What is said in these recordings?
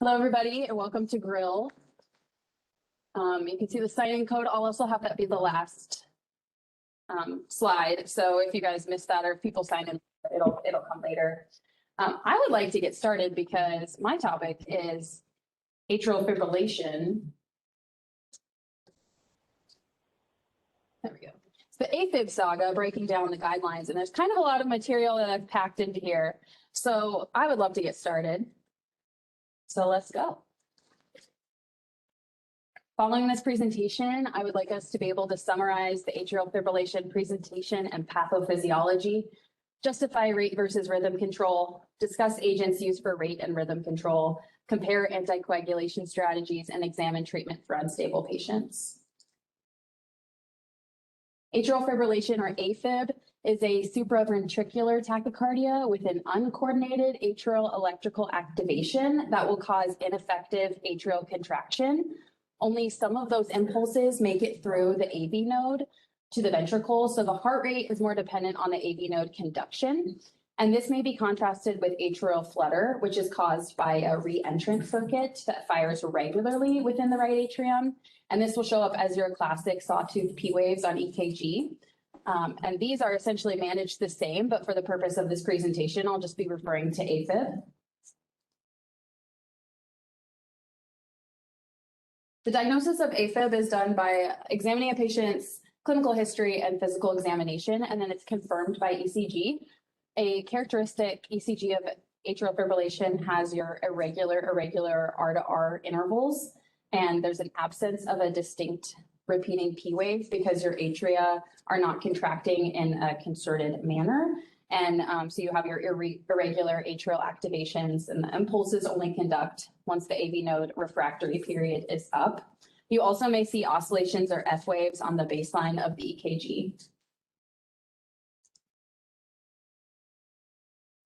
Hello, everybody, and welcome to Grill. You can see the sign-in code. I'll also have that be the last slide. So if you guys missed that or if people sign in, it'll come later. I would like to get started because my topic is atrial fibrillation. There we go. It's the AFib saga, breaking down the guidelines, and there's kind of a lot of material that I've packed into here. So I would love to get started. So let's go. Following this presentation, I would like us to be able to summarize the atrial fibrillation presentation and pathophysiology, justify rate versus rhythm control, discuss agents used for rate and rhythm control, compare anticoagulation strategies, and examine treatment for unstable patients. Atrial fibrillation, or AFib, is a supraventricular tachycardia with an uncoordinated atrial electrical activation that will cause ineffective atrial contraction. Only some of those impulses make it through the AV node to the ventricle, so the heart rate is more dependent on the AV node conduction. And this may be contrasted with atrial flutter, which is caused by a reentrant circuit that fires regularly within the right atrium. And this will show up as your classic sawtooth P waves on EKG. And these are essentially managed the same, but for the purpose of this presentation, I'll just be referring to AFib. The diagnosis of AFib is done by examining a patient's clinical history and physical examination, and then it's confirmed by ECG. A characteristic ECG of atrial fibrillation has your irregular R to R intervals, and there's an absence of a distinct repeating P wave because your atria are not contracting in a concerted manner. And so you have your irregular atrial activations, and the impulses only conduct once the AV node refractory period is up. You also may see oscillations or F waves on the baseline of the EKG.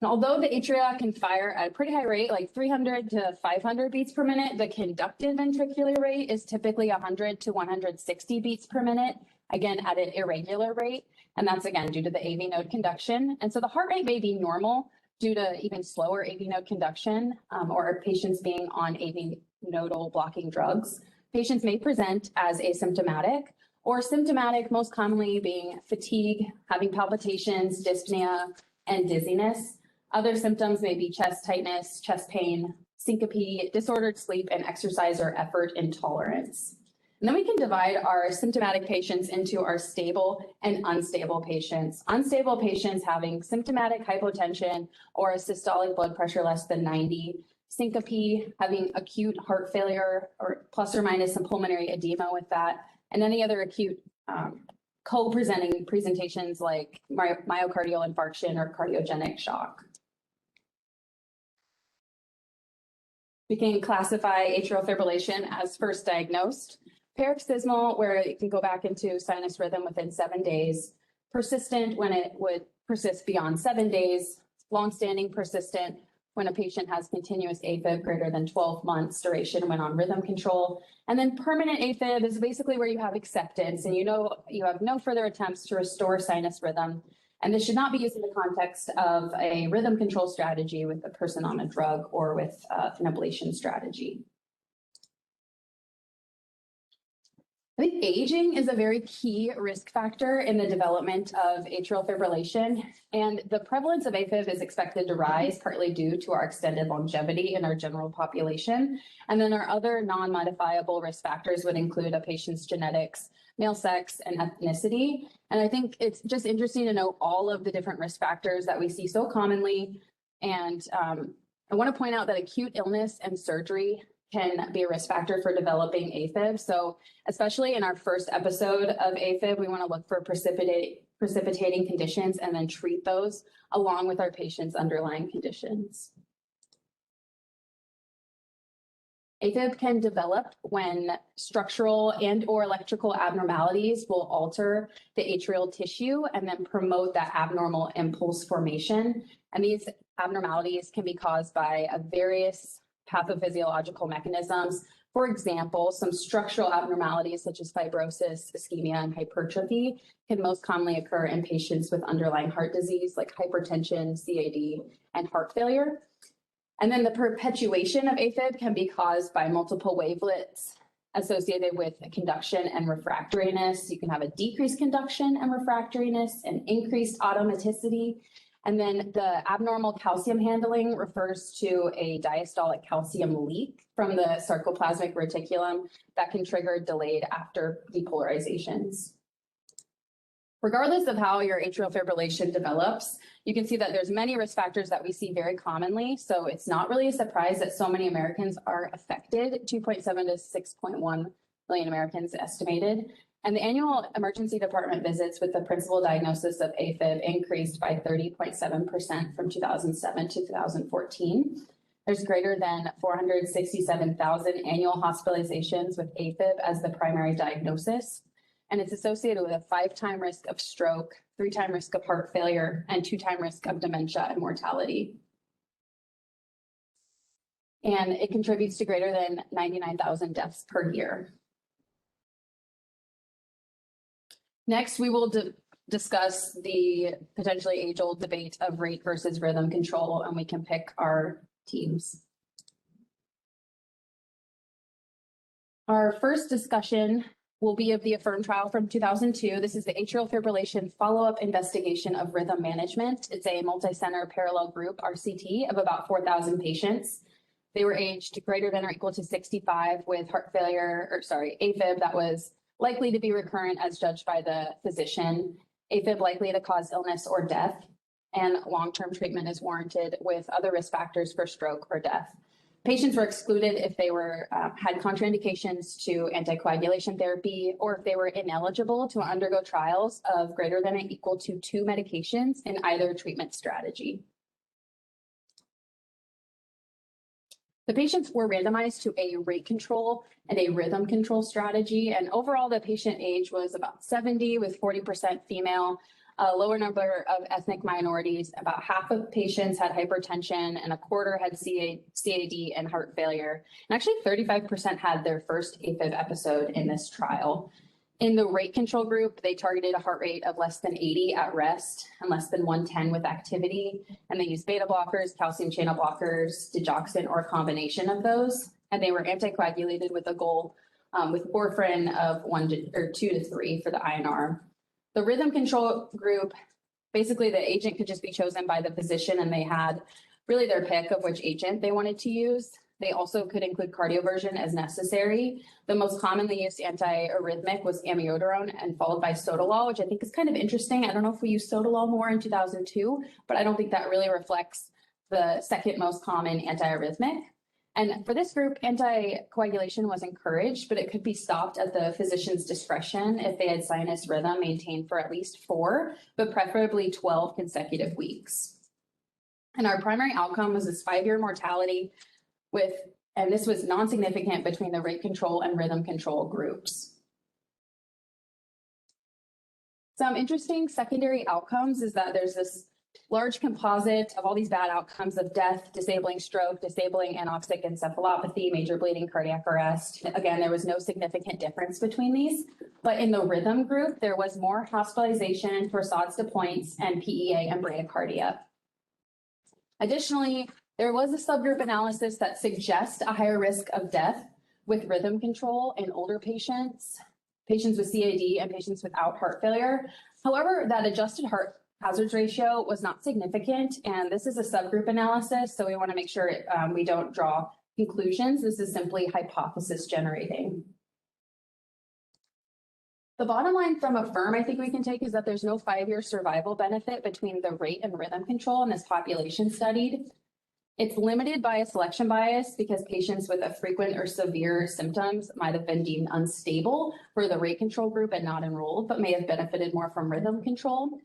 And although the atria can fire at a pretty high rate, like 300 to 500 beats per minute, the conductive ventricular rate is typically 100 to 160 beats per minute, again, at an irregular rate. And that's, again, due to the AV node conduction. And so the heart rate may be normal due to even slower AV node conduction or patients being on AV nodal blocking drugs. Patients may present as asymptomatic or symptomatic, most commonly being fatigue, having palpitations, dyspnea, and dizziness. Other symptoms may be chest tightness, chest pain, syncope, disordered sleep, and exercise or effort intolerance. And then we can divide our symptomatic patients into our stable and unstable patients. Unstable patients having symptomatic hypotension or a systolic blood pressure less than 90, syncope, having acute heart failure or plus or minus some pulmonary edema with that, and any other acute co-presenting presentations like myocardial infarction or cardiogenic shock. We can classify atrial fibrillation as first diagnosed, paroxysmal, where it can go back into sinus rhythm within 7 days, persistent when it would persist beyond 7 days, longstanding persistent when a patient has continuous AFib greater than 12 months duration when on rhythm control. And then permanent AFib is basically where you have acceptance and you have no further attempts to restore sinus rhythm. And this should not be used in the context of a rhythm control strategy with a person on a drug or with an ablation strategy. I think aging is a very key risk factor in the development of atrial fibrillation, and the prevalence of AFib is expected to rise partly due to our extended longevity in our general population. And then our other non-modifiable risk factors would include a patient's genetics, male sex, and ethnicity. And I think it's just interesting to know all of the different risk factors that we see so commonly. And I want to point out that acute illness and surgery can be a risk factor for developing AFib. So especially in our first episode of AFib, we want to look for precipitating conditions and then treat those along with our patient's underlying conditions. AFib can develop when structural and or electrical abnormalities will alter the atrial tissue and then promote that abnormal impulse formation. And these abnormalities can be caused by various pathophysiological mechanisms. For example, some structural abnormalities such as fibrosis, ischemia, and hypertrophy can most commonly occur in patients with underlying heart disease like hypertension, CAD, and heart failure. And then the perpetuation of AFib can be caused by multiple wavelets associated with conduction and refractoriness. You can have a decreased conduction and refractoriness and increased automaticity. And then the abnormal calcium handling refers to a diastolic calcium leak from the sarcoplasmic reticulum that can trigger delayed after depolarizations. Regardless of how your atrial fibrillation develops, you can see that there's many risk factors that we see very commonly. So it's not really a surprise that so many Americans are affected, 2.7 to 6.1 million Americans estimated. And the annual emergency department visits with the principal diagnosis of AFib increased by 30.7% from 2007 to 2014. There's greater than 467,000 annual hospitalizations with AFib as the primary diagnosis. And it's associated with a 5-time risk of stroke, 3-time risk of heart failure, and 2-time risk of dementia and mortality. And it contributes to greater than 99,000 deaths per year. Next, we will discuss the potentially age-old debate of rate versus rhythm control, and we can pick our teams. Our first discussion will be of the AFFIRM trial from 2002. This is the atrial fibrillation follow-up investigation of rhythm management. It's a multi-center parallel group, RCT, of about 4,000 patients. They were aged greater than or equal to 65 with heart failure, AFib that was likely to be recurrent as judged by the physician, AFib likely to cause illness or death, and long-term treatment is warranted with other risk factors for stroke or death. Patients were excluded if they were had contraindications to anticoagulation therapy or if they were ineligible to undergo trials of greater than or equal to 2 medications in either treatment strategy. The patients were randomized to a rate control and a rhythm control strategy, and overall the patient age was about 70 with 40% female. A lower number of ethnic minorities, about half of patients had hypertension and a quarter had CAD and heart failure. And actually 35% had their first AFib episode in this trial. In the rate control group, they targeted a heart rate of less than 80 at rest and less than 110 with activity. And they used beta blockers, calcium channel blockers, digoxin, or a combination of those. And they were anticoagulated with a goal with warfarin of 2 to 3 for the INR. The rhythm control group, basically the agent could just be chosen by the physician and they had really their pick of which agent they wanted to use. They also could include cardioversion as necessary. The most commonly used antiarrhythmic was amiodarone and followed by sotalol, which I think is kind of interesting. I don't know if we used sotalol more in 2002, but I don't think that really reflects the second most common antiarrhythmic. And for this group, anticoagulation was encouraged, but it could be stopped at the physician's discretion if they had sinus rhythm maintained for at least 4, but preferably 12 consecutive weeks. And our primary outcome was this 5-year mortality and this was non-significant between the rate control and rhythm control groups. Some interesting secondary outcomes is that there's this large composite of all these bad outcomes of death, disabling stroke, disabling anoxic encephalopathy, major bleeding, cardiac arrest. Again, there was no significant difference between these, but in the rhythm group, there was more hospitalization for SODS to points and PEA and bradycardia. Additionally, there was a subgroup analysis that suggests a higher risk of death with rhythm control in older patients, patients with CAD, and patients without heart failure. However, that adjusted heart hazards ratio was not significant, and this is a subgroup analysis, so we want to make sure we don't draw conclusions. This is simply hypothesis generating. The bottom line from AFFIRM I think we can take is that there's no 5-year survival benefit between the rate and rhythm control in this population studied. It's limited by a selection bias because patients with a frequent or severe symptoms might have been deemed unstable for the rate control group and not enrolled, but may have benefited more from rhythm control.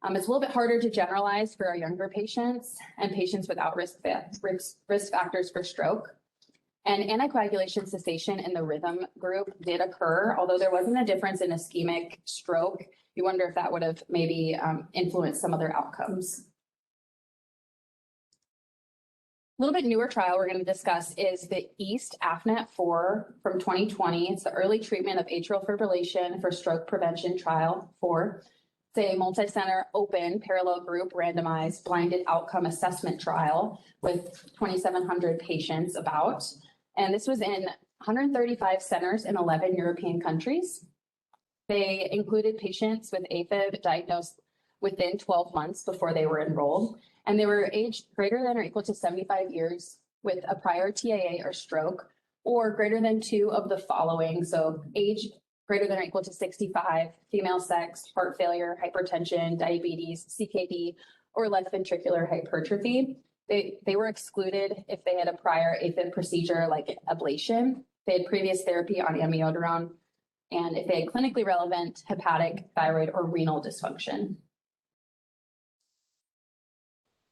It's a little bit harder to generalize for our younger patients and patients without risk factors for stroke. And anticoagulation cessation in the rhythm group did occur, although there wasn't a difference in ischemic stroke. You wonder if that would have maybe influenced some other outcomes. A little bit newer trial we're going to discuss is the EAST AFNET-4 from 2020. It's the early treatment of atrial fibrillation for stroke prevention trial 4. It's a multi-center, open, parallel group, randomized, blinded outcome assessment trial with 2,700 patients about. And this was in 135 centers in 11 European countries. They included patients with AFib diagnosed within 12 months before they were enrolled, and they were aged greater than or equal to 75 years with a prior TIA or stroke, or greater than 2 of the following. So age greater than or equal to 65, female sex, heart failure, hypertension, diabetes, CKD, or left ventricular hypertrophy. They were excluded if they had a prior AFib procedure like ablation, they had previous therapy on amiodarone, and if they had clinically relevant hepatic, thyroid, or renal dysfunction.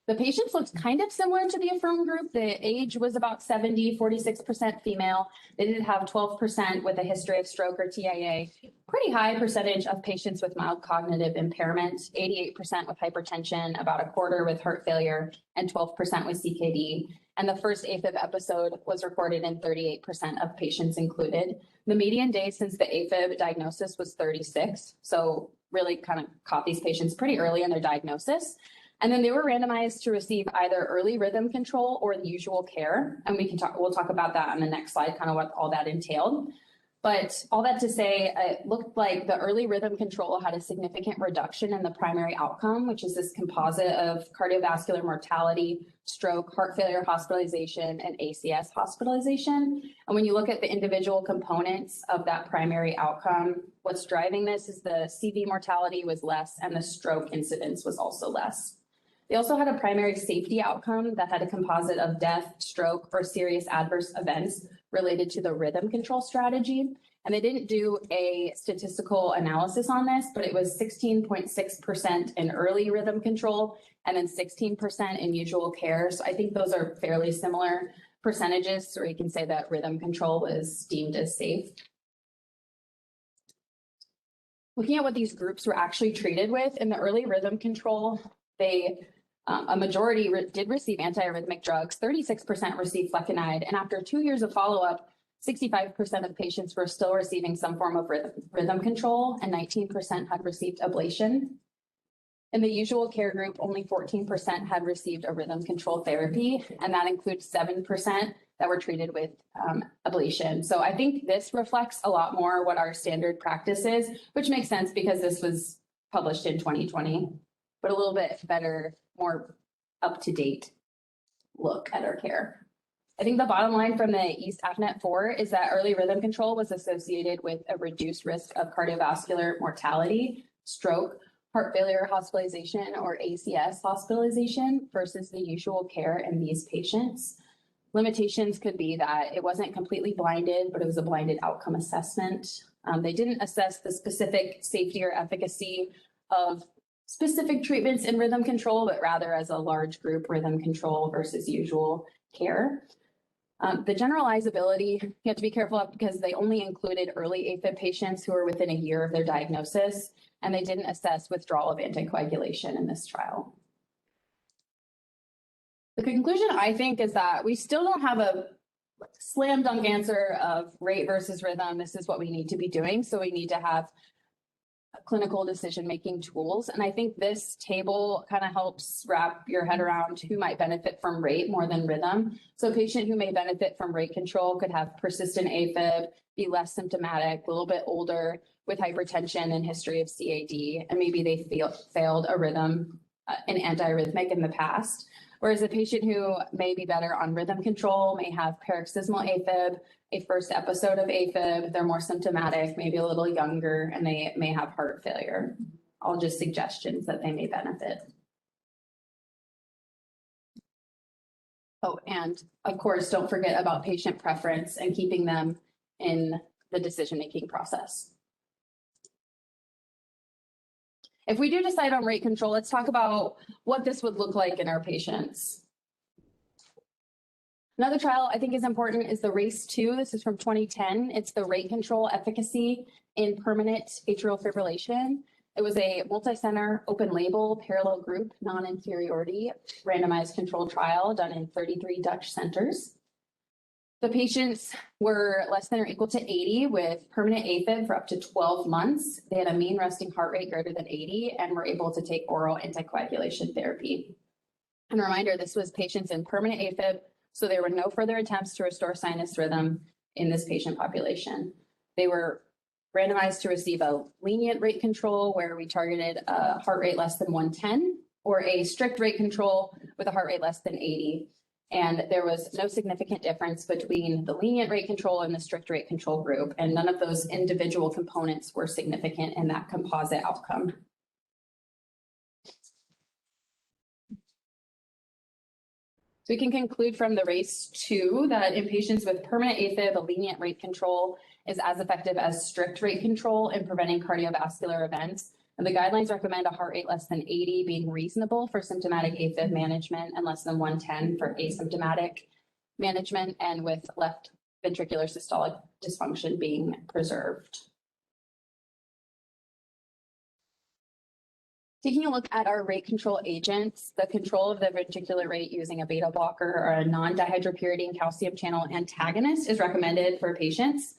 The patients looked kind of similar to the AFFIRM group. The age was about 70, 46% female. They did have 12% with a history of stroke or TIA. Pretty high percentage of patients with mild cognitive impairment, 88% with hypertension, about a quarter with heart failure, and 12% with CKD. And the first AFib episode was recorded in 38% of patients included. The median day since the AFib diagnosis was 36. So really kind of caught these patients pretty early in their diagnosis. And then they were randomized to receive either early rhythm control or the usual care. And we'll talk about that on the next slide, kind of what all that entailed. But all that to say, it looked like the early rhythm control had a significant reduction in the primary outcome, which is this composite of cardiovascular mortality, stroke, heart failure hospitalization, and ACS hospitalization. And when you look at the individual components of that primary outcome, what's driving this is the CV mortality was less and the stroke incidence was also less. They also had a primary safety outcome that had a composite of death, stroke, or serious adverse events related to the rhythm control strategy. And they didn't do a statistical analysis on this, but it was 16.6% in early rhythm control and then 16% in usual care. So I think those are fairly similar percentages, or you can say that rhythm control was deemed as safe. Looking at what these groups were actually treated with, in the early rhythm control, a majority did receive antiarrhythmic drugs, 36% received flecainide, and after 2 years of follow-up, 65% of patients were still receiving some form of rhythm control, and 19% had received ablation. In the usual care group, only 14% had received a rhythm control therapy, and that includes 7% that were treated with ablation. So I think this reflects a lot more what our standard practice is, which makes sense because this was published in 2020, but a little bit better, more up-to-date look at our care. I think the bottom line from the East AFNet 4 is that early rhythm control was associated with a reduced risk of cardiovascular mortality, stroke, heart failure hospitalization, or ACS hospitalization versus the usual care in these patients. Limitations could be that it wasn't completely blinded, but it was a blinded outcome assessment. They didn't assess the specific safety or efficacy of specific treatments in rhythm control, but rather as a large group rhythm control versus usual care. The generalizability, you have to be careful of because they only included early AFib patients who were within a year of their diagnosis, and they didn't assess withdrawal of anticoagulation in this trial. The conclusion, I think, is that we still don't have a slam dunk answer of rate versus rhythm. This is what we need to be doing. So we need to have clinical decision-making tools. And I think this table kind of helps wrap your head around who might benefit from rate more than rhythm. So a patient who may benefit from rate control could have persistent AFib, be less symptomatic, a little bit older with hypertension and history of CAD, and maybe they failed a rhythm, an antiarrhythmic in the past. Whereas a patient who may be better on rhythm control may have paroxysmal AFib, a first episode of AFib, they're more symptomatic, maybe a little younger, and they may have heart failure. All just suggestions that they may benefit. Oh, and of course, don't forget about patient preference and keeping them in the decision-making process. If we do decide on rate control, let's talk about what this would look like in our patients. Another trial I think is important is the RACE-2. This is from 2010. It's the rate control efficacy in permanent atrial fibrillation. It was a multi-center, open label, parallel group, non-inferiority, randomized controlled trial done in 33 Dutch centers. The patients were less than or equal to 80 with permanent AFib for up to 12 months. They had a mean resting heart rate greater than 80 and were able to take oral anticoagulation therapy. And a reminder, this was patients in permanent AFib, so there were no further attempts to restore sinus rhythm in this patient population. They were randomized to receive a lenient rate control where we targeted a heart rate less than 110 or a strict rate control with a heart rate less than 80. And there was no significant difference between the lenient rate control and the strict rate control group, and none of those individual components were significant in that composite outcome. So we can conclude from the RACE-2 that in patients with permanent AFib, a lenient rate control is as effective as strict rate control in preventing cardiovascular events. And the guidelines recommend a heart rate less than 80 being reasonable for symptomatic AFib management and less than 110 for asymptomatic management, and with left ventricular systolic dysfunction being preserved. Taking a look at our rate control agents, the control of the ventricular rate using a beta blocker or a non-dihydropyridine calcium channel antagonist is recommended for patients,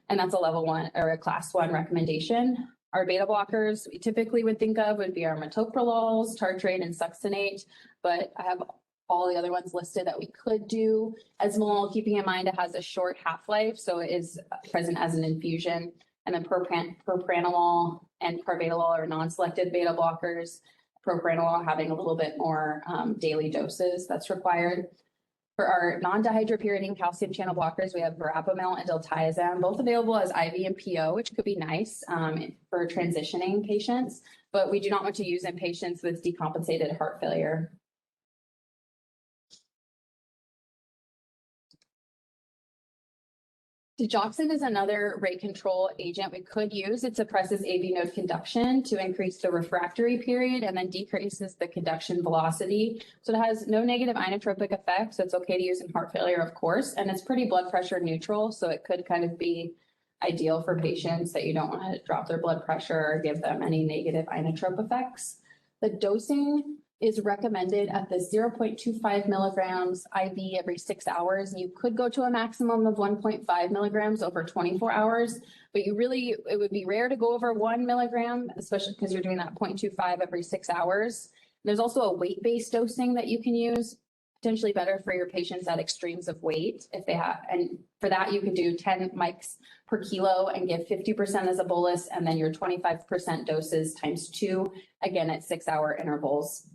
and that's a level 1 or a class 1 recommendation. Our beta blockers we typically would think of would be our metoprolols, tartrate, and succinate, but I have all the other ones listed that we could do. Esmolol, keeping in mind it has a short half-life, so it is present as an infusion. And then propranolol and carvedilol are non-selective beta blockers. Propranolol having a little bit more daily doses that's required. For our non-dihydropyridine calcium channel blockers, we have verapamil and diltiazem, both available as IV and PO, which could be nice for transitioning patients, but we do not want to use in patients with decompensated heart failure. Digoxin is another rate control agent we could use. It suppresses AV node conduction to increase the refractory period and then decreases the conduction velocity. So it has no negative inotropic effects. So it's okay to use in heart failure, of course, and it's pretty blood pressure neutral. So it could kind of be ideal for patients that you don't want to drop their blood pressure or give them any negative inotrope effects. The dosing is recommended at the 0.25 milligrams IV every 6 hours. You could go to a maximum of 1.5 milligrams over 24 hours, but it would be rare to go over 1 milligram, especially because you're doing that 0.25 every 6 hours. There's also a weight-based dosing that you can use, potentially better for your patients at extremes of weight if they have, and for that you could do 10 mics per kilo and give 50% as a bolus, and then your 25% doses times 2, again at 6-hour intervals.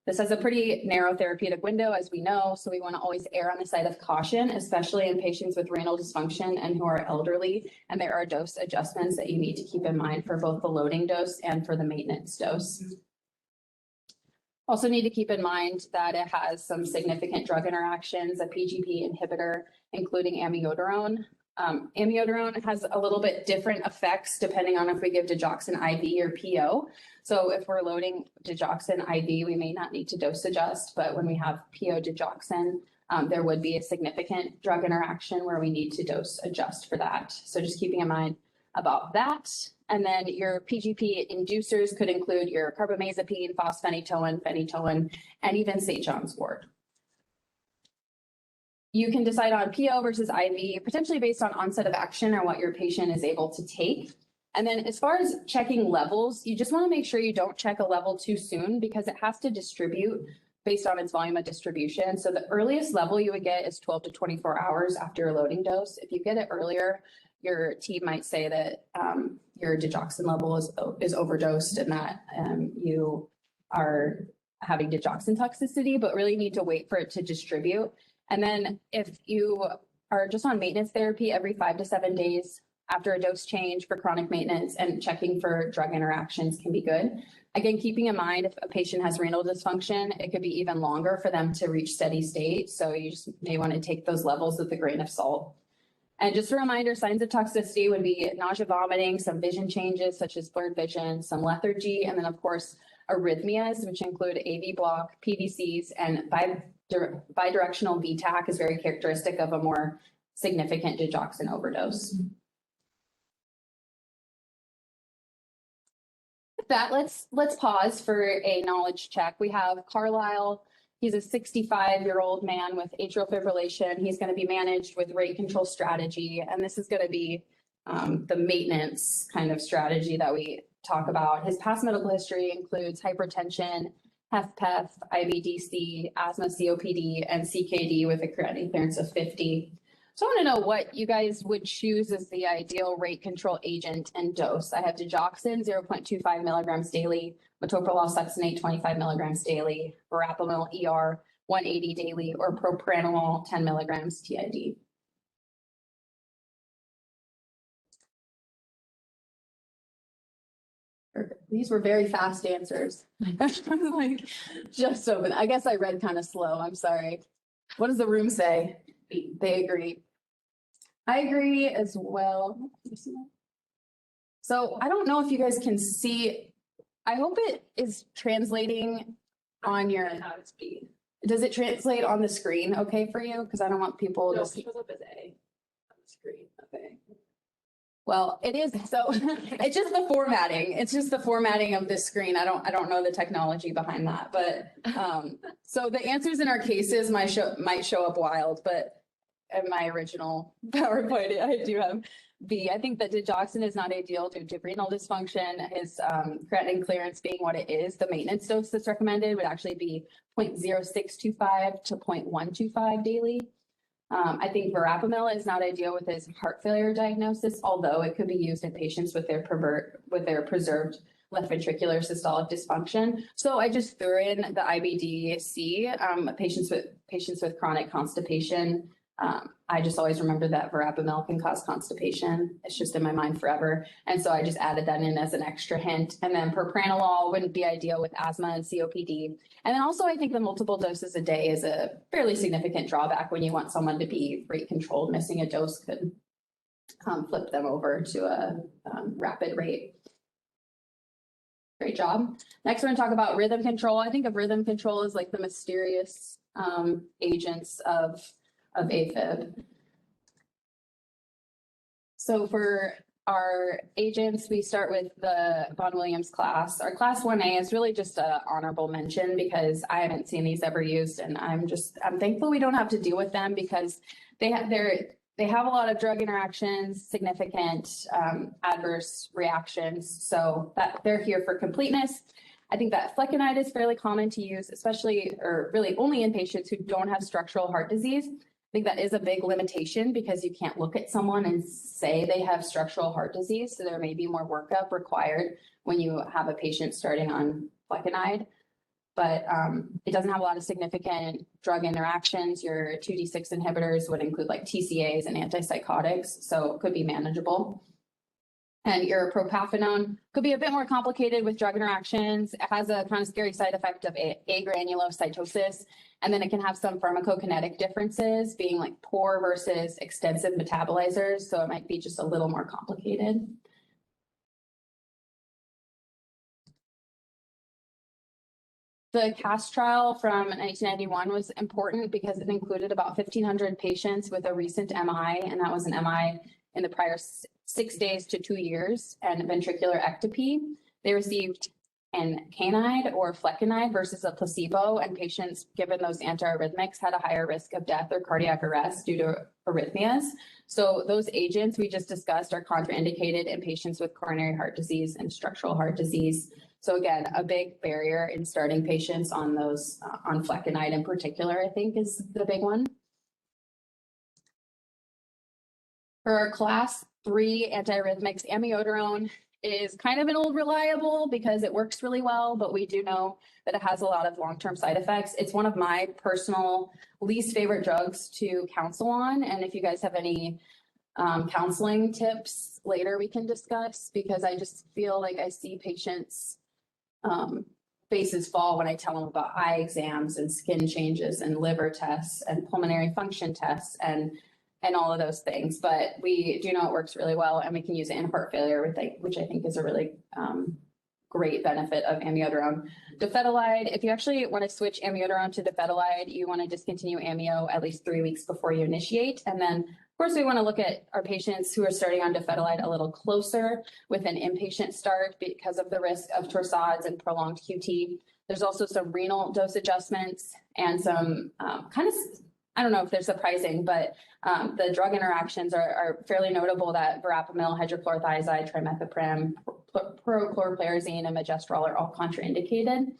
This has a pretty narrow therapeutic window, as we know, so we want to always err on the side of caution, especially in patients with renal dysfunction and who are elderly, and there are dose adjustments that you need to keep in mind for both the loading dose and for the maintenance dose. Also need to keep in mind that it has some significant drug interactions, a PGP inhibitor, including amiodarone. Amiodarone has a little bit different effects depending on if we give digoxin IV or PO. So if we're loading digoxin IV, we may not need to dose adjust, but when we have PO digoxin, there would be a significant drug interaction where we need to dose adjust for that. So just keeping in mind about that. And then your PGP inducers could include your carbamazepine, phosphenitoin, phenytoin, and even St. John's wort. You can decide on PO versus IV, potentially based on onset of action or what your patient is able to take. And then as far as checking levels, you just want to make sure you don't check a level too soon because it has to distribute based on its volume of distribution. So the earliest level you would get is 12 to 24 hours after your loading dose. If you get it earlier, your team might say that your digoxin level is overdosed and that you are having digoxin toxicity, but really need to wait for it to distribute. And then if you are just on maintenance therapy every 5 to 7 days after a dose change for chronic maintenance, and checking for drug interactions can be good. Again, keeping in mind if a patient has renal dysfunction, it could be even longer for them to reach steady state. So you just may want to take those levels with a grain of salt. And just a reminder, signs of toxicity would be nausea, vomiting, some vision changes such as blurred vision, some lethargy, and then of course arrhythmias, which include AV block, PVCs, and bidirectional VTAC is very characteristic of a more significant digoxin overdose. With that, let's pause for a knowledge check. We have Carlisle He's a 65-year-old man with atrial fibrillation. He's going to be managed with rate control strategy. And this is going to be the maintenance kind of strategy that we talk about. His past medical history includes hypertension, HFpEF, IBDC, asthma, COPD, and CKD with a creatinine clearance of 50. So I want to know what you guys would choose as the ideal rate control agent and dose. I have digoxin, 0.25 milligrams daily, metoprolol succinate, 25 milligrams daily, verapamil ER, 180 daily, or propranolol, 10 milligrams TID. These were very fast answers. Like, just open. I guess I read kind of slow. I'm sorry. What does the room say? They agree. I agree as well. So I don't know if you guys can see. I hope it is translating on your. Does it translate on the screen okay for you? Because I don't want people to see. It shows up as A on the screen. Okay. Well, it is. So it's just the formatting. It's just the formatting of this screen. I don't know the technology behind that, but so the answers in our cases might show up wild, but in my original PowerPoint, I do have B. I think that digoxin is not ideal due to renal dysfunction. His creatinine clearance being what it is, the maintenance dose that's recommended would actually be 0.0625 to 0.125 daily. I think verapamil is not ideal with his heart failure diagnosis, although it could be used in patients with their preserved left ventricular systolic dysfunction. So I just threw in the IBD-C, patients with chronic constipation. I just always remember that verapamil can cause constipation. It's just in my mind forever. And so I just added that in as an extra hint. And then propranolol wouldn't be ideal with asthma and COPD. And then also I think the multiple doses a day is a fairly significant drawback when you want someone to be rate controlled. Missing a dose could flip them over to a rapid rate. Great job. Next, we're going to talk about rhythm control. I think of rhythm control as like the mysterious agents of AFib. So for our agents, we start with the Von Williams class. Our class 1A is really just an honorable mention because I haven't seen these ever used, and I'm thankful we don't have to deal with them because they have a lot of drug interactions, significant adverse reactions. So that they're here for completeness. I think that flecainide is fairly common to use, especially or really only in patients who don't have structural heart disease. I think that is a big limitation because you can't look at someone and say they have structural heart disease. So there may be more workup required when you have a patient starting on flecainide. But it doesn't have a lot of significant drug interactions. Your 2D6 inhibitors would include like TCAs and antipsychotics, so it could be manageable. And your propafenone could be a bit more complicated with drug interactions. It has a kind of scary side effect of agranulocytosis, and then it can have some pharmacokinetic differences, being like poor versus extensive metabolizers, so it might be just a little more complicated. The CAST trial from 1991 was important because it included about 1,500 patients with a recent MI, and that was an MI in the prior 6 days to 2 years, and ventricular ectopy. They received an canide or flecainide versus a placebo, and patients given those antiarrhythmics had a higher risk of death or cardiac arrest due to arrhythmias. So those agents we just discussed are contraindicated in patients with coronary heart disease and structural heart disease. So again, a big barrier in starting patients on those, on flecainide in particular, I think is the big one. For our class 3 antiarrhythmics, amiodarone is kind of an old reliable because it works really well, but we do know that it has a lot of long-term side effects. It's one of my personal least favorite drugs to counsel on. And if you guys have any counseling tips later, we can discuss, because I just feel like I see patients faces fall when I tell them about eye exams and skin changes and liver tests and pulmonary function tests and all of those things. But we do know it works really well, and we can use it in heart failure, which I think is a really great benefit of amiodarone. Dofetilide, if you actually want to switch amiodarone to dofetilide, you want to discontinue amio at least 3 weeks before you initiate. And then, of course, we want to look at our patients who are starting on dofetilide a little closer with an inpatient start because of the risk of torsades and prolonged QT. There's also some renal dose adjustments and some kind of, I don't know if they're surprising, but the drug interactions are fairly notable that verapamil, hydrochlorothiazide, trimethoprim, prochlorperazine, and magestrol are all contraindicated.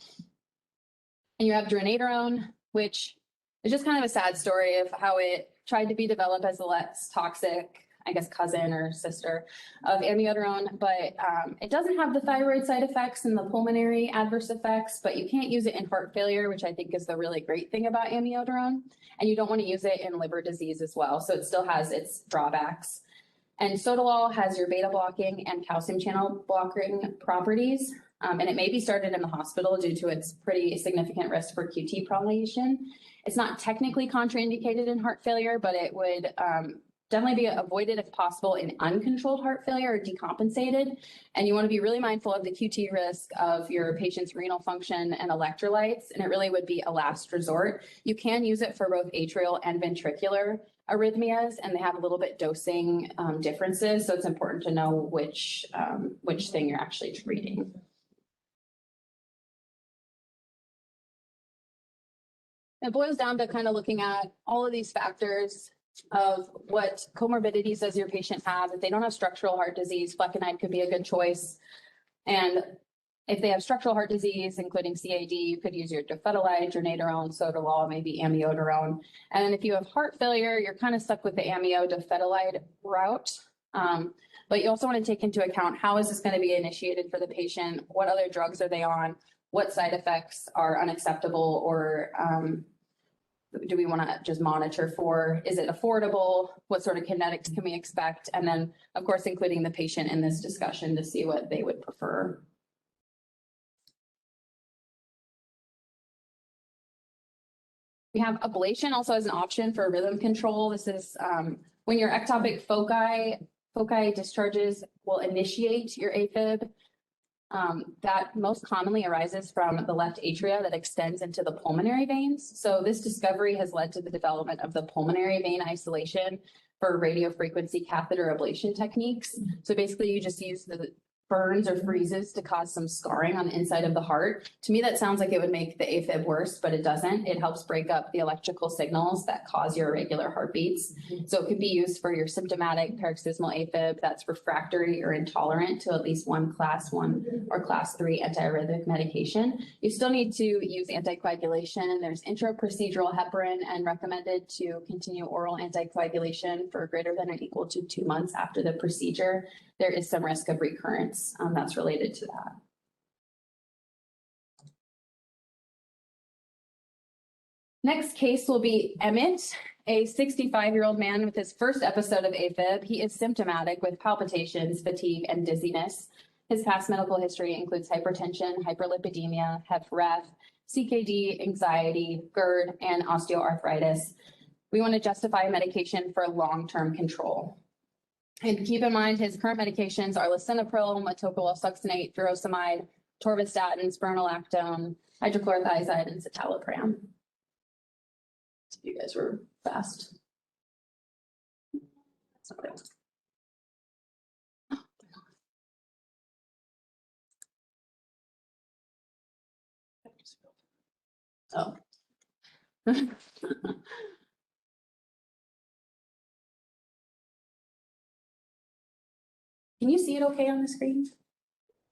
And you have dronedarone, which is just kind of a sad story of how it tried to be developed as a less toxic, I guess, cousin or sister of amiodarone, but it doesn't have the thyroid side effects and the pulmonary adverse effects, but you can't use it in heart failure, which I think is the really great thing about amiodarone. And you don't want to use it in liver disease as well. So it still has its drawbacks. And sotalol has your beta blocking and calcium channel blocking properties. And it may be started in the hospital due to its pretty significant risk for QT prolongation. It's not technically contraindicated in heart failure, but it would definitely be avoided if possible in uncontrolled heart failure or decompensated. And you want to be really mindful of the QT risk of your patient's renal function and electrolytes. And it really would be a last resort. You can use it for both atrial and ventricular arrhythmias, and they have a little bit dosing differences. So it's important to know which thing you're actually treating. It boils down to kind of looking at all of these factors of what comorbidities does your patient have. If they don't have structural heart disease, flecainide could be a good choice. And if they have structural heart disease, including CAD, you could use your dofetilide, dronedarone, sotalol, maybe amiodarone. And if you have heart failure, you're kind of stuck with the amio-dofetilide route. But you also want to take into account, how is this going to be initiated for the patient? What other drugs are they on? What side effects are unacceptable, or do we want to just monitor for? Is it affordable? What sort of kinetics can we expect? And then, of course, including the patient in this discussion to see what they would prefer. We have ablation also as an option for rhythm control. This is when your ectopic foci discharges will initiate your AFib. That most commonly arises from the left atria that extends into the pulmonary veins. So this discovery has led to the development of the pulmonary vein isolation for radiofrequency catheter ablation techniques. So basically you just use the burns or freezes to cause some scarring on the inside of the heart. To me, that sounds like it would make the AFib worse, but it doesn't. It helps break up the electrical signals that cause your irregular heartbeats. So it could be used for your symptomatic paroxysmal AFib that's refractory or intolerant to at least one class 1 or class 3 antiarrhythmic medication. You still need to use anticoagulation. There's intraprocedural heparin and recommended to continue oral anticoagulation for greater than or equal to 2 months after the procedure. There is some risk of recurrence that's related to that. Next case will be Emmett, a 65-year-old man with his first episode of AFib. He is symptomatic with palpitations, fatigue, and dizziness. His past medical history includes hypertension, hyperlipidemia, HFrEF, CKD, anxiety, GERD, and osteoarthritis. We want to justify medication for long-term control. And keep in mind, his current medications are lisinopril, metoprolol succinate, furosemide, torvastatin, spironolactone, hydrochlorothiazide, and citalopram. So you guys were fast. That's not it. Oh. Can you see it okay on the screen?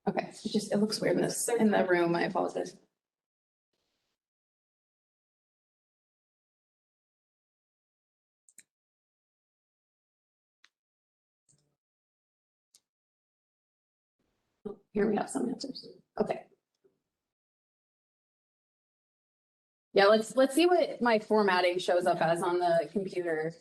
Okay, it looks weird in the room. I apologize. Oh, here we have some answers. Okay. Yeah, let's see what my formatting shows up as on the computer.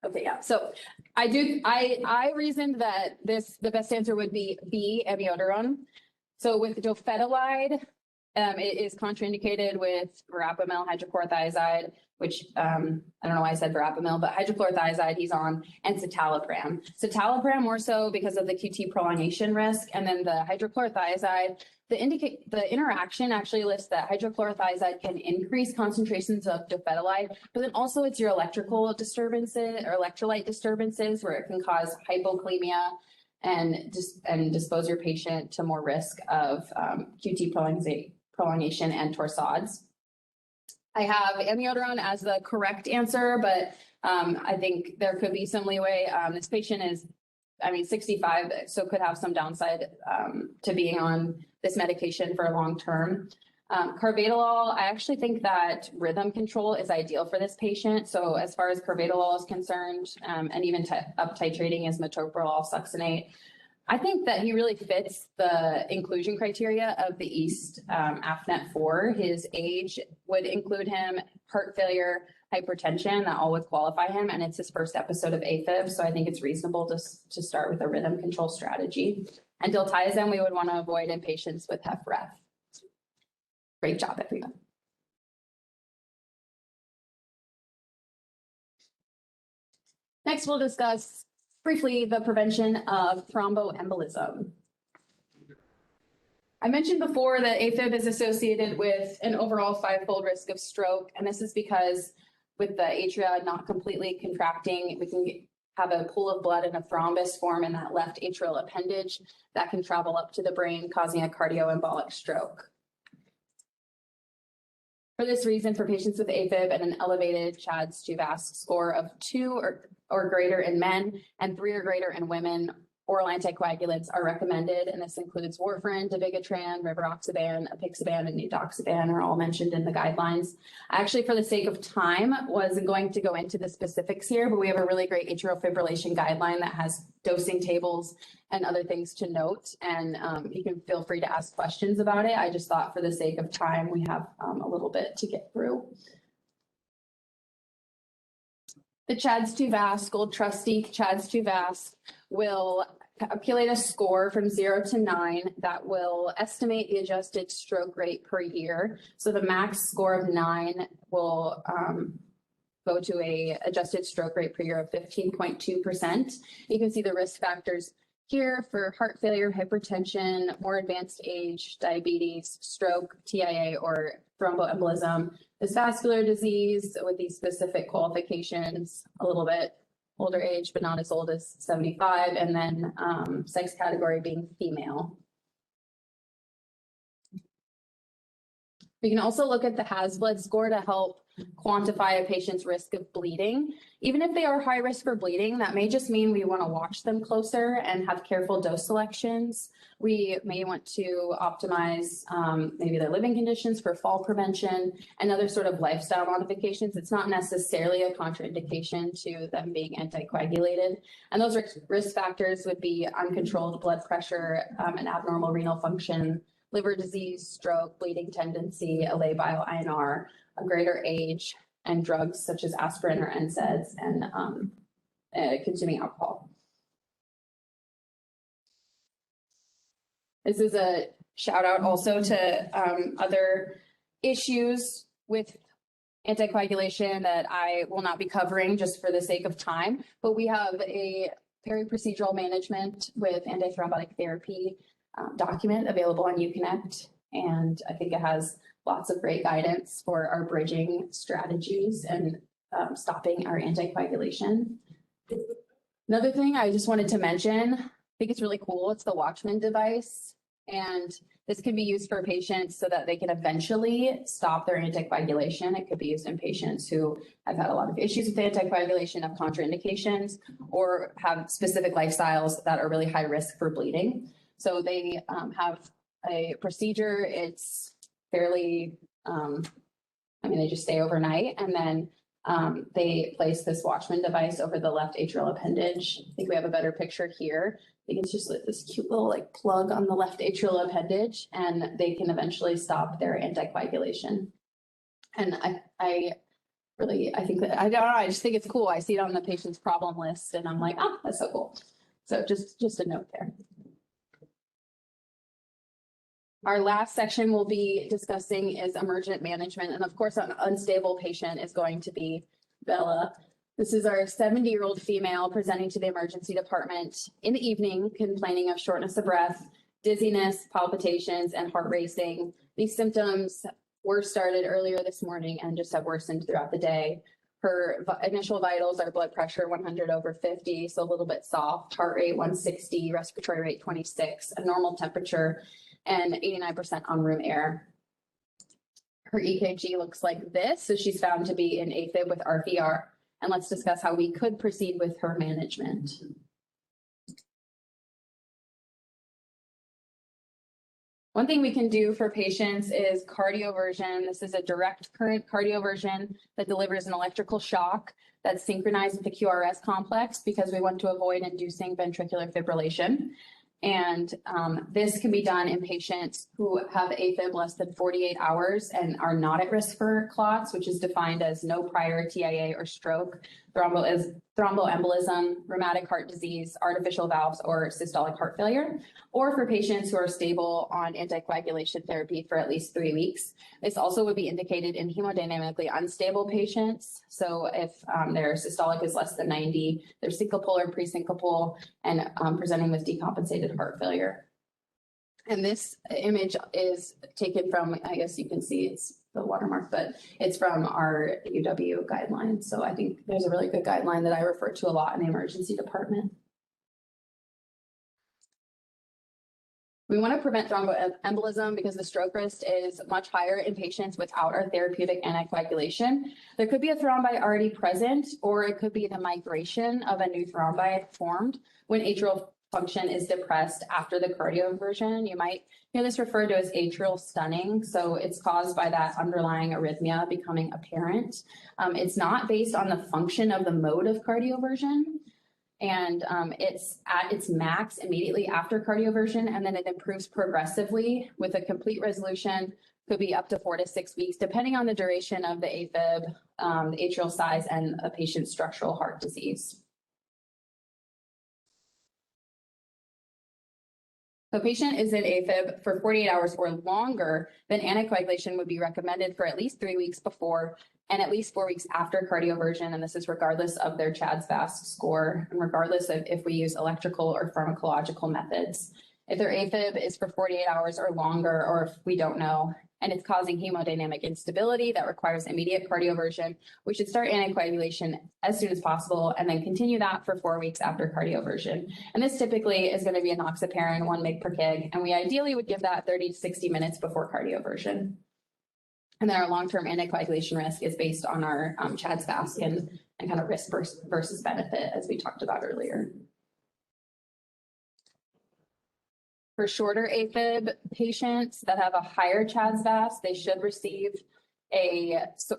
Okay, yeah. So I reasoned that the best answer would be B, amiodarone. So with dofetilide, it is contraindicated with verapamil, hydrochlorothiazide, which I don't know why I said verapamil, but hydrochlorothiazide he's on, and citalopram. Citalopram more so because of the QT prolongation risk, and then the hydrochlorothiazide. The interaction actually lists that hydrochlorothiazide can increase concentrations of dofetilide, but then also it's your electrical disturbances or electrolyte disturbances where it can cause hypokalemia and dispose your patient to more risk of QT prolongation and torsades. I have amiodarone as the correct answer, but I think there could be some leeway. This patient is, 65, so could have some downside to being on this medication for a long term. Carvedilol, I actually think that rhythm control is ideal for this patient. So as far as carvedilol is concerned, and even up titrating is metoprolol succinate, I think that he really fits the inclusion criteria of the East AFNet-4. His age would include him, heart failure, hypertension, that all would qualify him, and it's his first episode of AFib, so I think it's reasonable to start with a rhythm control strategy. And diltiazem we would want to avoid in patients with HFrEF. Great job, everyone. Next, we'll discuss briefly the prevention of thromboembolism. I mentioned before that AFib is associated with an overall 5-fold risk of stroke, and this is because with the atria not completely contracting, we can have a pool of blood and a thrombus form in that left atrial appendage that can travel up to the brain, causing a cardioembolic stroke. For this reason, for patients with AFib and an elevated CHA2DS2-VASc score of 2 or greater in men and 3 or greater in women, oral anticoagulants are recommended, and this includes warfarin, dabigatran, rivaroxaban, apixaban, and edoxaban are all mentioned in the guidelines. Actually, for the sake of time, wasn't going to go into the specifics here, but we have a really great atrial fibrillation guideline that has dosing tables and other things to note, and you can feel free to ask questions about it. I just thought for the sake of time, we have a little bit to get through. The CHA2DS2-VASc, Gold Trusty CHA2DS2-VASc, will calculate a score from 0 to 9 that will estimate the adjusted stroke rate per year. So the max score of 9 will go to a adjusted stroke rate per year of 15.2%. You can see the risk factors here for heart failure, hypertension, more advanced age, diabetes, stroke, TIA, or thromboembolism. This vascular disease with these specific qualifications, a little bit older age, but not as old as 75, and then sex category being female. We can also look at the HAS-BLOOD score to help quantify a patient's risk of bleeding. Even if they are high risk for bleeding, that may just mean we want to watch them closer and have careful dose selections. We may want to optimize maybe their living conditions for fall prevention and other sort of lifestyle modifications. It's not necessarily a contraindication to them being anticoagulated. And those risk factors would be uncontrolled blood pressure, and abnormal renal function, liver disease, stroke, bleeding tendency, a labile INR, a greater age, and drugs such as aspirin or NSAIDs, and consuming alcohol. This is a shout out also to other issues with anticoagulation that I will not be covering just for the sake of time, but we have a peri-procedural management with antithrombotic therapy document available on UConnect, and I think it has lots of great guidance for our bridging strategies and stopping our anticoagulation. Another thing I just wanted to mention, I think it's really cool, it's the Watchman device, and this can be used for patients so that they can eventually stop their anticoagulation. It could be used in patients who have had a lot of issues with anticoagulation, have contraindications, or have specific lifestyles that are really high risk for bleeding. So they have a procedure. It's fairly, they just stay overnight, and then they place this Watchman device over the left atrial appendage. I think we have a better picture here. I think it's just like this cute little plug on the left atrial appendage, and they can eventually stop their anticoagulation. And I think that, I don't know, I just think it's cool. I see it on the patient's problem list, and I'm like, oh, that's so cool. So just a note there. Our last section we'll be discussing is emergent management. And of course, an unstable patient is going to be Bella. This is our 70-year-old female presenting to the emergency department in the evening, complaining of shortness of breath, dizziness, palpitations, and heart racing. These symptoms were started earlier this morning and just have worsened throughout the day. Her initial vitals are blood pressure 100/50, so a little bit soft, heart rate 160, respiratory rate 26, a normal temperature, and 89% on room air. Her EKG looks like this, so she's found to be in AFib with RVR. And let's discuss how we could proceed with her management. One thing we can do for patients is cardioversion. This is a direct current cardioversion that delivers an electrical shock that's synchronized with the QRS complex because we want to avoid inducing ventricular fibrillation. And this can be done in patients who have AFib less than 48 hours and are not at risk for clots, which is defined as no prior TIA or stroke, thromboembolism, rheumatic heart disease, artificial valves, or systolic heart failure, or for patients who are stable on anticoagulation therapy for at least 3 weeks. This also would be indicated in hemodynamically unstable patients. So if their systolic is less than 90, they're syncopal or pre-syncopal and presenting with decompensated heart failure. And this image is taken from, I guess you can see it's the watermark, but it's from our UW guidelines. So I think there's a really good guideline that I refer to a lot in the emergency department. We want to prevent thromboembolism because the stroke risk is much higher in patients without our therapeutic anticoagulation. There could be a thrombi already present, or it could be the migration of a new thrombi formed when atrial function is depressed after the cardioversion. You might hear this referred to as atrial stunning. So it's caused by that underlying arrhythmia becoming apparent. It's not based on the function of the mode of cardioversion. And it's at its max immediately after cardioversion, and then it improves progressively with a complete resolution, could be up to 4 to 6 weeks, depending on the duration of the AFib, the atrial size, and a patient's structural heart disease. If a patient is in AFib for 48 hours or longer, then anticoagulation would be recommended for at least 3 weeks before and at least 4 weeks after cardioversion. And this is regardless of their CHA2DS2-VASc score and regardless of if we use electrical or pharmacological methods. If their AFib is for 48 hours or longer, or if we don't know, and it's causing hemodynamic instability that requires immediate cardioversion, we should start anticoagulation as soon as possible and then continue that for 4 weeks after cardioversion. And this typically is going to be enoxaparin 1 mg per kg, and we ideally would give that 30 to 60 minutes before cardioversion. And then our long-term anticoagulation risk is based on our CHA2DS2-VASc and kind of risk versus benefit, as we talked about earlier. For shorter AFib patients that have a higher CHA2DS2-VASc, they should receive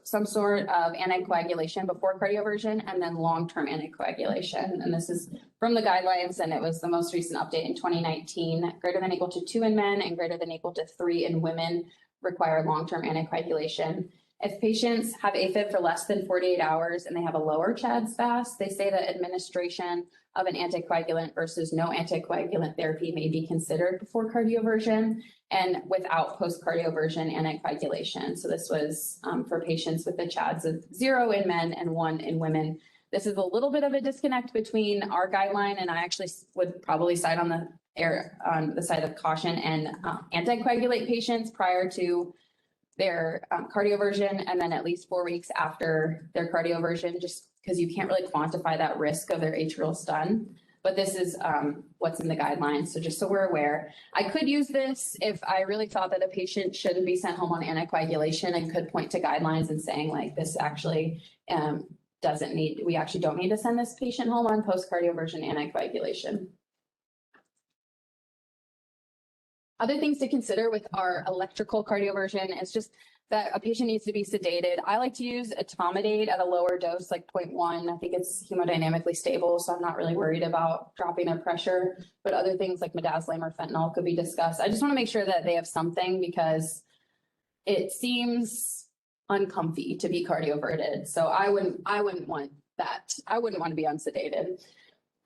some sort of anticoagulation before cardioversion and then long-term anticoagulation. And this is from the guidelines, and it was the most recent update in 2019. Greater than or equal to 2 in men and greater than or equal to 3 in women require long-term anticoagulation. If patients have AFib for less than 48 hours and they have a lower CHA2DS2-VASc, they say that administration of an anticoagulant versus no anticoagulant therapy may be considered before cardioversion and without post-cardioversion anticoagulation. So this was for patients with the CHADS of 0 in men and 1 in women. This is a little bit of a disconnect between our guideline, and I actually would probably side on the side of caution and anticoagulate patients prior to their cardioversion and then at least 4 weeks after their cardioversion, just because you can't really quantify that risk of their atrial stun. But this is what's in the guidelines. So just so we're aware, I could use this if I really thought that a patient shouldn't be sent home on anticoagulation and could point to guidelines and saying like this actually we actually don't need to send this patient home on post-cardioversion anticoagulation. Other things to consider with our electrical cardioversion is just that a patient needs to be sedated. I like to use etomidate at a lower dose, like 0.1. I think it's hemodynamically stable, so I'm not really worried about dropping their pressure. But other things like midazolam or fentanyl could be discussed. I just want to make sure that they have something because it seems uncomfy to be cardioverted. So I wouldn't want that. I wouldn't want to be unsedated.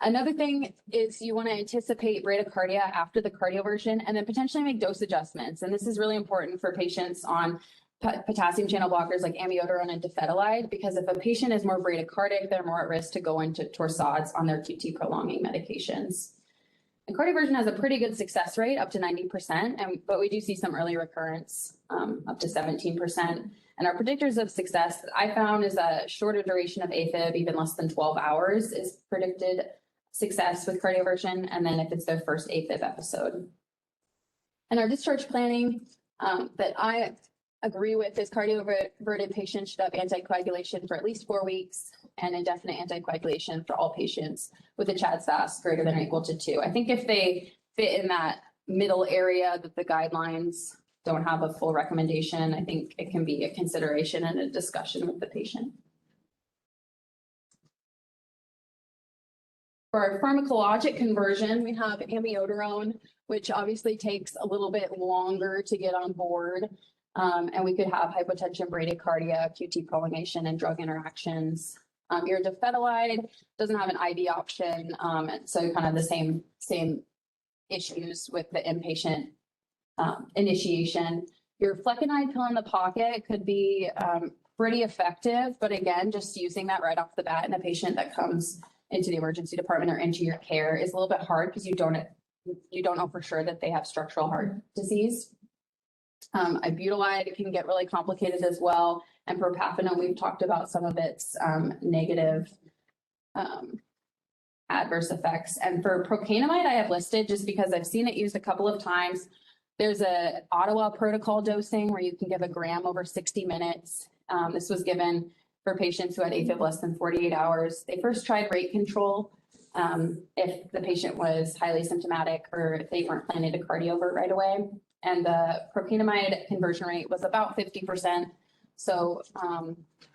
Another thing is you want to anticipate bradycardia after the cardioversion and then potentially make dose adjustments. And this is really important for patients on potassium channel blockers like amiodarone and dofetilide, because if a patient is more bradycardic, they're more at risk to go into torsades on their QT prolonging medications. And cardioversion has a pretty good success rate, up to 90%, but we do see some early recurrence, up to 17%. And our predictors of success that I found is a shorter duration of AFib, even less than 12 hours, is predicted success with cardioversion, and then if it's their first AFib episode. And our discharge planning that I agree with is cardioverted patients should have anticoagulation for at least 4 weeks and indefinite anticoagulation for all patients with a CHA2DS2-VASc greater than or equal to 2. I think if they fit in that middle area that the guidelines don't have a full recommendation, I think it can be a consideration and a discussion with the patient. For our pharmacologic conversion, we have amiodarone, which obviously takes a little bit longer to get on board. And we could have hypotension, bradycardia, QT prolongation, and drug interactions. Your dofetilide doesn't have an IV option, and so kind of the same issues with the inpatient initiation. Your flecainide pill in the pocket could be pretty effective, but again, just using that right off the bat in a patient that comes into the emergency department or into your care is a little bit hard because you don't know for sure that they have structural heart disease. Ibutylide can get really complicated as well. And propafenone, we've talked about some of its negative adverse effects. And for procainamide, I have listed just because I've seen it used a couple of times. There's a Ottawa protocol dosing where you can give 1 gram over 60 minutes. This was given for patients who had AFib less than 48 hours. They first tried rate control if the patient was highly symptomatic or if they weren't planning to cardiovert right away. And the procainamide conversion rate was about 50%. So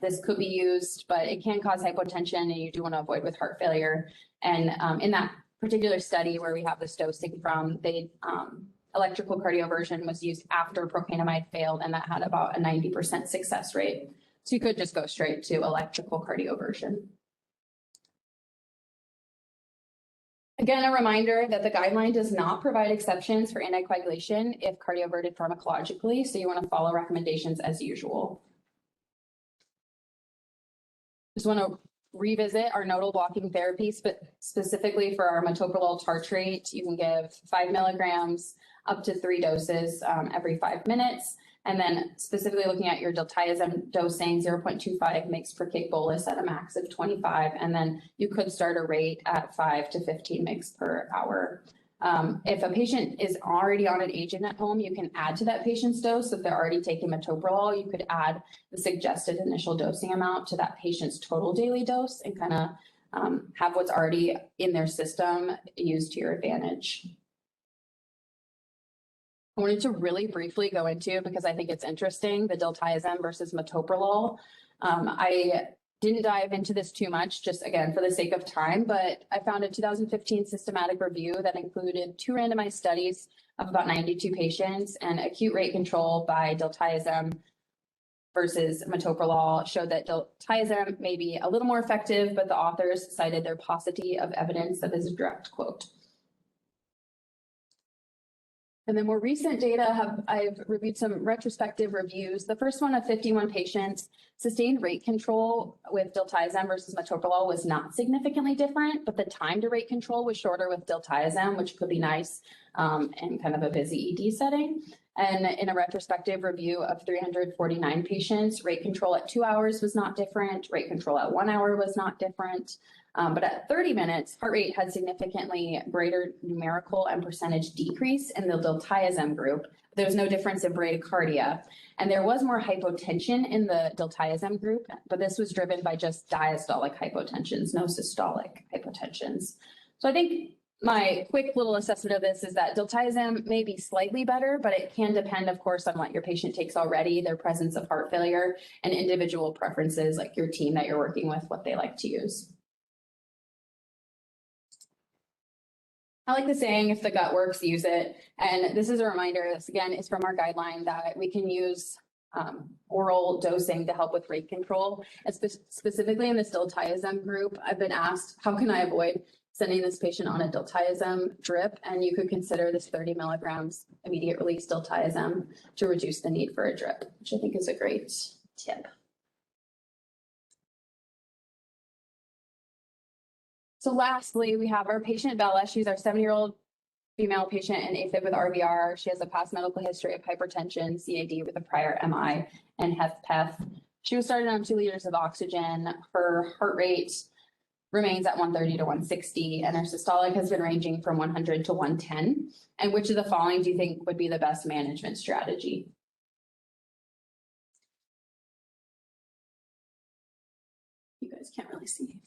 this could be used, but it can cause hypotension and you do want to avoid with heart failure. And in that particular study where we have this dosing from, electrical cardioversion was used after procainamide failed, and that had about a 90% success rate. So you could just go straight to electrical cardioversion. Again, a reminder that the guideline does not provide exceptions for anticoagulation if cardioverted pharmacologically, so you want to follow recommendations as usual. Just want to revisit our nodal blocking therapies, but specifically for our metoprolol tartrate, you can give 5 milligrams up to 3 doses every 5 minutes. And then specifically looking at your diltiazem dosing, 0.25 mg per kg bolus at a max of 25. And then you could start a rate at 5 to 15 mg per hour. If a patient is already on an agent at home, you can add to that patient's dose. If they're already taking metoprolol, you could add the suggested initial dosing amount to that patient's total daily dose and kind of have what's already in their system used to your advantage. I wanted to really briefly go into, because I think it's interesting, the diltiazem versus metoprolol. I didn't dive into this too much, just again, for the sake of time, but I found a 2015 systematic review that included 2 randomized studies of about 92 patients, and acute rate control by diltiazem versus metoprolol showed that diltiazem may be a little more effective, but the authors cited their paucity of evidence. That is a direct quote. And then more recent data, I've reviewed some retrospective reviews. The first one of 51 patients, sustained rate control with diltiazem versus metoprolol was not significantly different, but the time to rate control was shorter with diltiazem, which could be nice in kind of a busy ED setting. And in a retrospective review of 349 patients, rate control at 2 hours was not different, rate control at 1 hour was not different. But at 30 minutes, heart rate had significantly greater numerical and percentage decrease in the diltiazem group. There was no difference in bradycardia. And there was more hypotension in the diltiazem group, but this was driven by just diastolic hypotensions, no systolic hypotensions. So I think my quick little assessment of this is that diltiazem may be slightly better, but it can depend, of course, on what your patient takes already, their presence of heart failure, and individual preferences, like your team that you're working with, what they like to use. I like the saying, if the gut works, use it. And this is a reminder, this again is from our guideline, that we can use oral dosing to help with rate control. And specifically in this diltiazem group, I've been asked, how can I avoid sending this patient on a diltiazem drip? And you could consider this 30 milligrams immediate release diltiazem to reduce the need for a drip, which I think is a great tip. So lastly, we have our patient Bella. She's our 70-year-old female patient in AFib with RVR. She has a past medical history of hypertension, CAD with a prior MI, and HFpEF. She was started on 2 liters of oxygen. Her heart rate remains at 130 to 160, and her systolic has been ranging from 100 to 110. And which of the following do you think would be the best management strategy? You guys can't really see.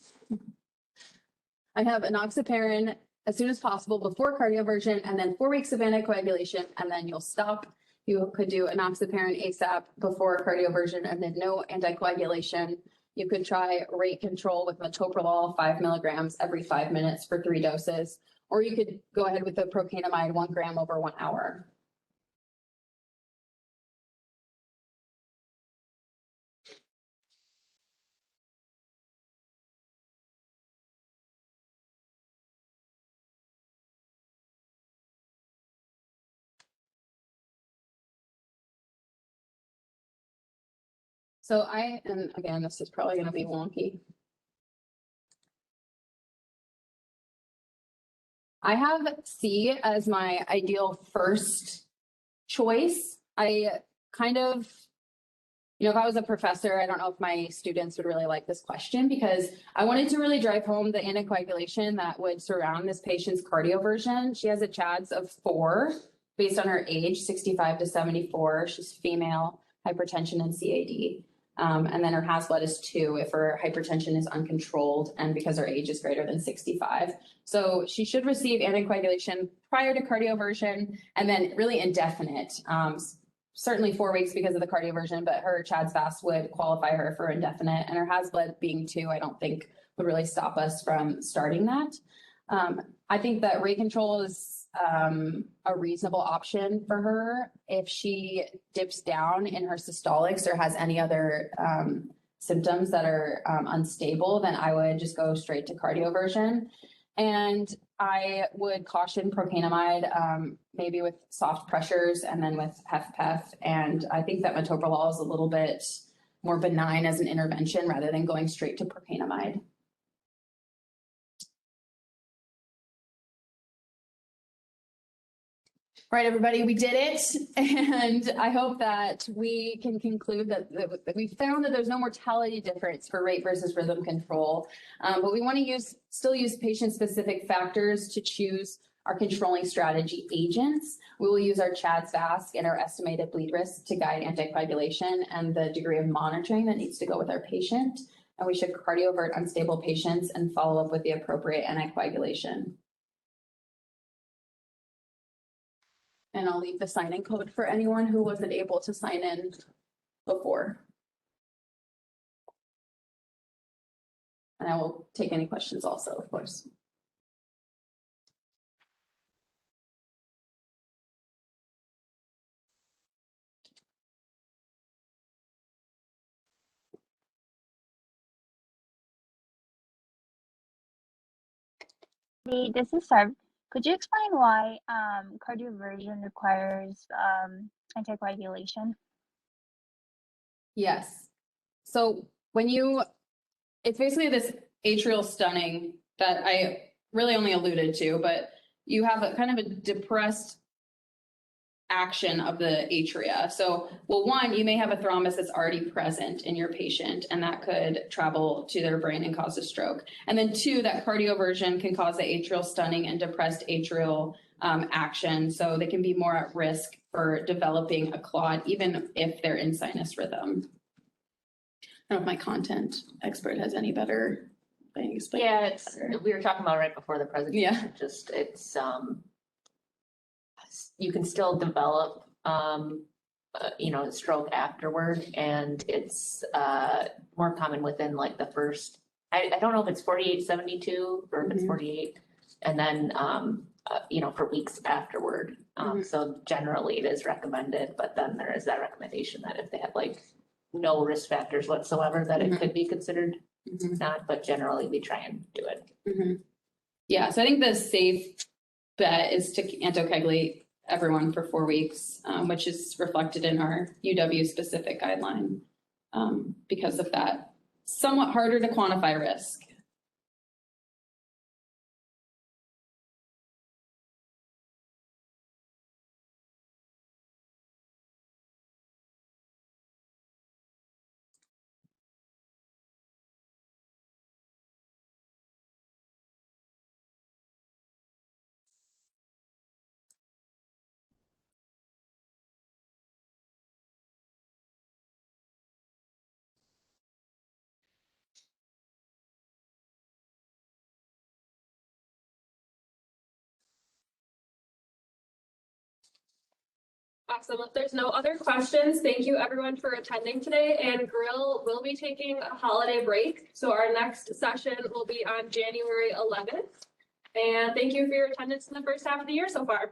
I have enoxaparin as soon as possible before cardioversion, and then 4 weeks of anticoagulation, and then you'll stop. You could do enoxaparin ASAP before cardioversion, and then no anticoagulation. You could try rate control with metoprolol, 5 milligrams every 5 minutes for 3 doses, or you could go ahead with the procainamide, 1 gram over 1 hour. So and again, this is probably going to be wonky. I have C as my ideal first choice. I kind of, if I was a professor, I don't know if my students would really like this question, because I wanted to really drive home the anticoagulation that would surround this patient's cardioversion. She has a CHADS of 4 based on her age, 65 to 74. She's female, hypertension and CAD. And then her HAS-blood is 2 if her hypertension is uncontrolled and because her age is greater than 65. So she should receive anticoagulation prior to cardioversion, and then really indefinite. Certainly 4 weeks because of the cardioversion, but her CHADS fast would qualify her for indefinite, and her HAS-blood being 2, I don't think would really stop us from starting that. I think that rate control is a reasonable option for her. If she dips down in her systolics or has any other symptoms that are unstable, then I would just go straight to cardioversion. And I would caution procainamide, maybe with soft pressures and then with HFpEF. And I think that metoprolol is a little bit more benign as an intervention rather than going straight to procainamide. All right, everybody, we did it. And I hope that we can conclude that we found that there's no mortality difference for rate versus rhythm control. But we want to still use patient-specific factors to choose our controlling strategy agents. We will use our CHADS VASC and our estimated bleed risk to guide anticoagulation and the degree of monitoring that needs to go with our patient. And we should cardiovert unstable patients and follow up with the appropriate anticoagulation. And I'll leave the sign-in code for anyone who wasn't able to sign in before. And I will take any questions also, of course. This is Sarv. Could you explain why cardioversion requires anticoagulation? Yes. So it's basically this atrial stunning that I really only alluded to, but you have a kind of a depressed action of the atria. So, well, one, you may have a thrombus that's already present in your patient, and that could travel to their brain and cause a stroke. And then 2, that cardioversion can cause the atrial stunning and depressed atrial action. So they can be more at risk for developing a clot, even if they're in sinus rhythm. I don't know if my content expert has any better thing to explain. Yeah, we were talking about right before the presentation. Yeah. Just you can still develop stroke afterward, and it's more common within like the first, I don't know if it's 48-72 or if it's 48, and then for weeks afterward. So generally it is recommended, but then there is that recommendation that if they have like no risk factors whatsoever, that it could be considered not, but generally we try and do it. Yeah, so I think the safe bet is to anticoagulate everyone for 4 weeks, which is reflected in our UW specific guideline because of that somewhat harder to quantify risk. Awesome. If there's no other questions, thank you everyone for attending today, and Grill will be taking a holiday break. So our next session will be on January 11th. And thank you for your attendance in the first half of the year so far.